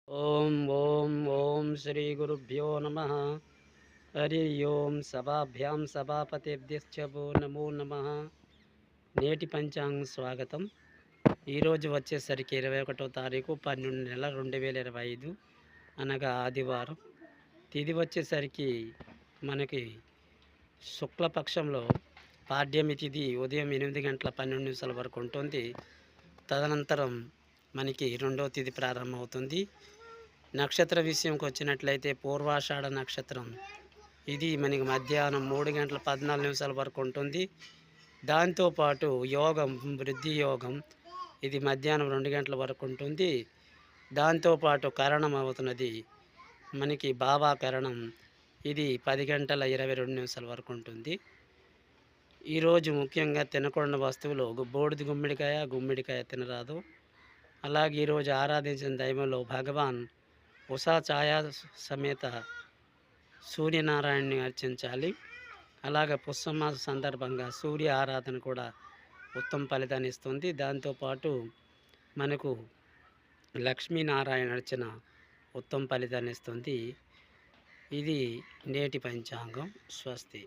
ఓం ఓం ఓం శ్రీ గురుభ్యో నమ. హరి ఓం. సభాభ్యాం సభాపతిభ్యశ్చ నమో నమ. నేటి పంచాంగ స్వాగతం. ఈరోజు వచ్చేసరికి 21వ తారీఖు 12 నెల 2025 అనగా ఆదివారం. తిది వచ్చేసరికి మనకి శుక్లపక్షంలో పాడ్యమి తిథి ఉదయం 8 గంటల 12 నిమిషాల వరకు ఉంటుంది. తదనంతరం మనకి రెండవ తిథి ప్రారంభమవుతుంది. నక్షత్ర విషయంకి వచ్చినట్లయితే పూర్వాషాఢ నక్షత్రం ఇది మనకి మధ్యాహ్నం 3 గంటల 14 నిమిషాల వరకు ఉంటుంది. దాంతోపాటు యోగం వృద్ధి యోగం ఇది మధ్యాహ్నం 2 గంటల వరకు ఉంటుంది. దాంతోపాటు కరణం అవుతున్నది మనకి భావాకరణం ఇది 10 గంటల 22 నిమిషాల వరకు ఉంటుంది. ఈరోజు ముఖ్యంగా తినకూడని వస్తువులు బూడిద గుమ్మిడికాయ తినరాదు. అలాగే ఈరోజు ఆరాధించిన దైవంలో భగవాన్ ఉషా ఛాయా సమేత సూర్యనారాయణని అర్చించాలి. అలాగే పుష్యమాస సందర్భంగా సూర్య ఆరాధన కూడా ఉత్తమ ఫలితాన్ని ఇస్తుంది. దాంతోపాటు మనకు లక్ష్మీనారాయణ అర్చన ఉత్తమ ఫలితాన్ని ఇస్తుంది. ఇది నేటి పంచాంగం. స్వస్తి.